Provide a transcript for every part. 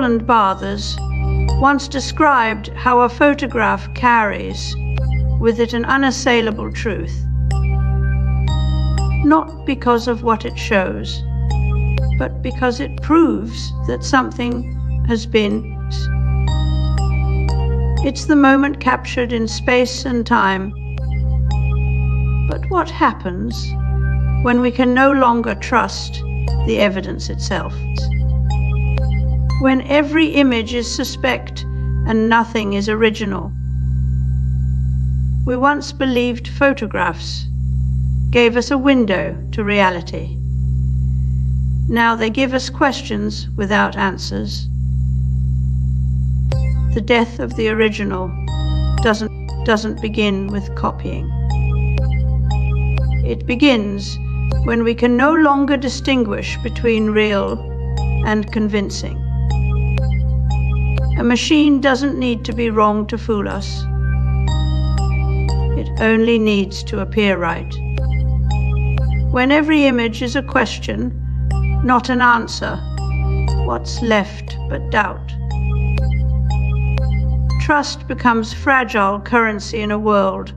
Roland Barthes once described how a photograph carries with it an unassailable truth, not because of what it shows, but because it proves that something has been. It's the moment captured in space and time. But what happens when we can no longer trust the evidence itself? When every image is suspect and nothing is original? We once believed photographs gave us a window to reality. Now they give us questions without answers. The death of the original doesn't begin with copying. It begins when we can no longer distinguish between real and convincing. A machine doesn't need to be wrong to fool us. It only needs to appear right. When every image is a question, not an answer, what's left but doubt? Trust becomes fragile currency in a world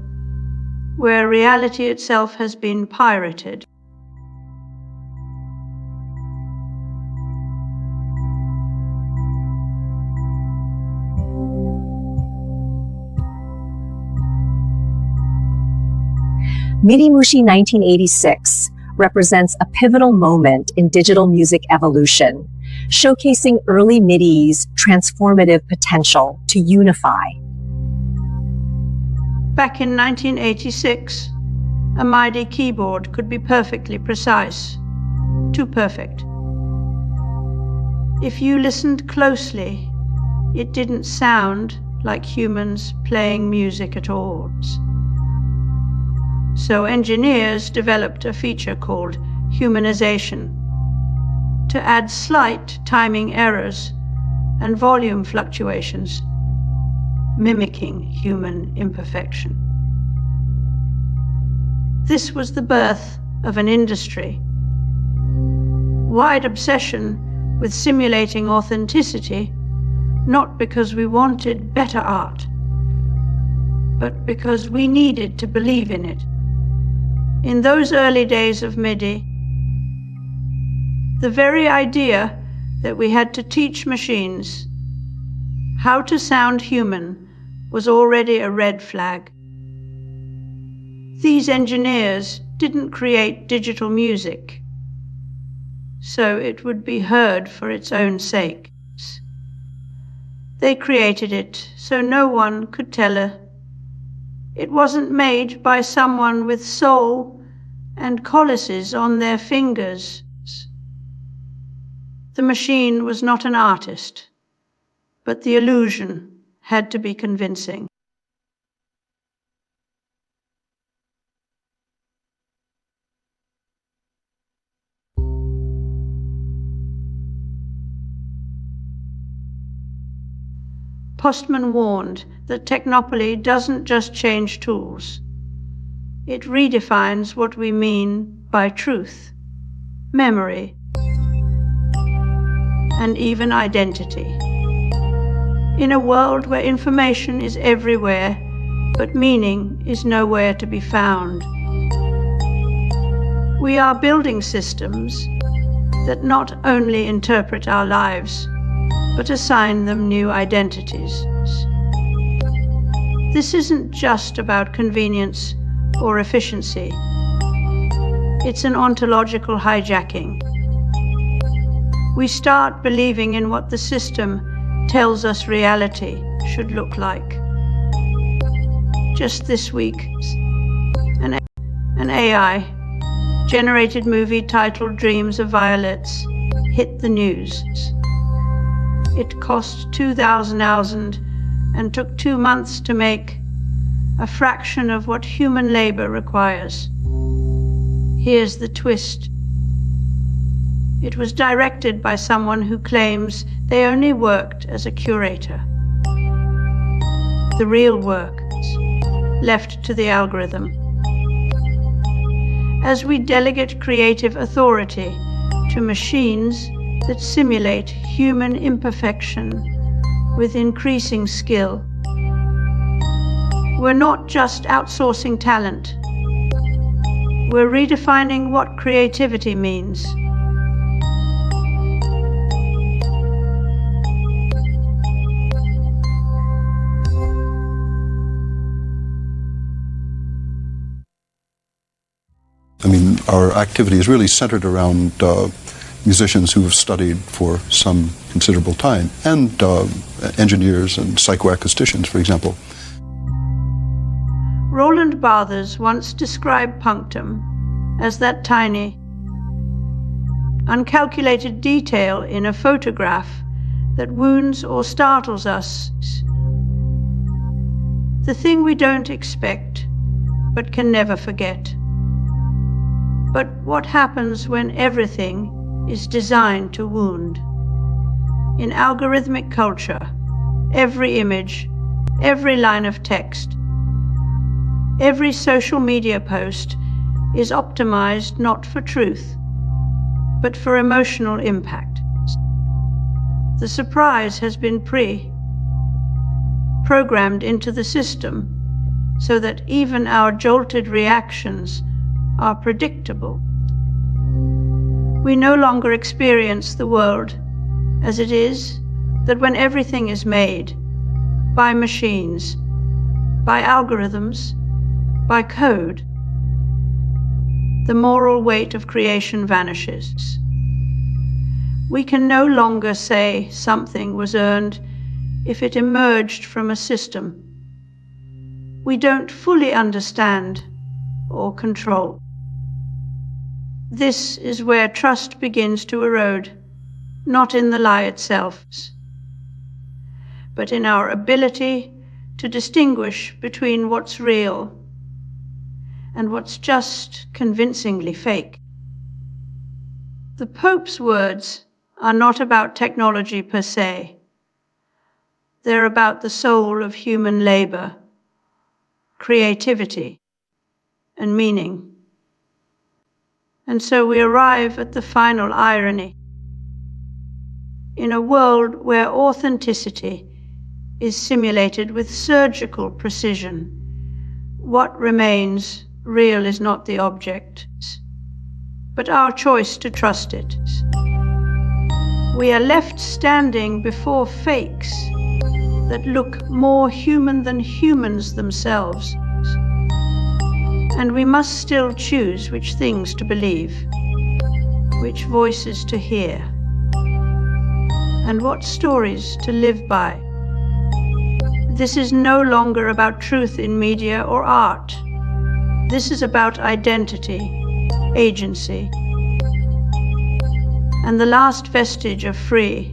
where reality itself has been pirated. MIDI Mushi 1986 represents a pivotal moment in digital music evolution, showcasing early MIDI's transformative potential to unify. Back in 1986, a MIDI keyboard could be perfectly precise, too perfect. If you listened closely, it didn't sound like humans playing music at all. So engineers developed a feature called humanization to add slight timing errors and volume fluctuations, mimicking human imperfection. This was the birth of an industry. Wide obsession with simulating authenticity, not because we wanted better art, but because we needed to believe in it. In those early days of MIDI, the very idea that we had to teach machines how to sound human was already a red flag. These engineers didn't create digital music so it would be heard for its own sake. They created it so no one could tell her it wasn't made by someone with soul and calluses on their fingers. The machine was not an artist, but the illusion had to be convincing. Postman warned that technopoly doesn't just change tools. It redefines what we mean by truth, memory, and even identity. In a world where information is everywhere, but meaning is nowhere to be found, we are building systems that not only interpret our lives, but assign them new identities. This isn't just about convenience or efficiency. It's an ontological hijacking. We start believing in what the system tells us reality should look like. Just this week, an AI-generated movie titled Dreams of Violets hit the news. It cost $2,000 and took 2 months to make, a fraction of what human labor requires. Here's the twist. It was directed by someone who claims they only worked as a curator. The real work left to the algorithm. As we delegate creative authority to machines that simulate human imperfection with increasing skill. We're not just outsourcing talent. We're redefining what creativity means. I mean, our activity is really centered around musicians who have studied for some considerable time, and engineers and psychoacousticians, for example. Roland Barthes once described punctum as that tiny, uncalculated detail in a photograph that wounds or startles us. The thing we don't expect, but can never forget. But what happens when everything is designed to wound? In algorithmic culture, every image, every line of text, every social media post is optimized not for truth, but for emotional impact. The surprise has been programmed into the system so that even our jolted reactions are predictable. We no longer experience the world as it is, that when everything is made by machines, by algorithms, by code, the moral weight of creation vanishes. We can no longer say something was earned if it emerged from a system we don't fully understand or control. This is where trust begins to erode, not in the lie itself, but in our ability to distinguish between what's real and what's just convincingly fake. The Pope's words are not about technology per se. They're about the soul of human labor, creativity, and meaning. And so we arrive at the final irony. In a world where authenticity is simulated with surgical precision, what remains real is not the object, but our choice to trust it. We are left standing before fakes that look more human than humans themselves. And we must still choose which things to believe, which voices to hear, and what stories to live by. This is no longer about truth in media or art. This is about identity, agency, and the last vestige of free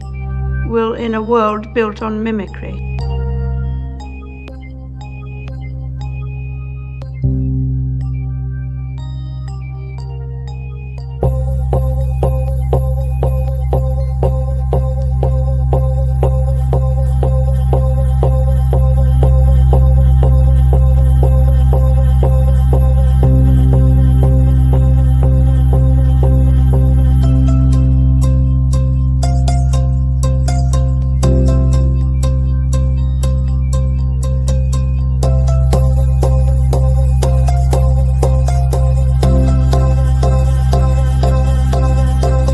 will in a world built on mimicry.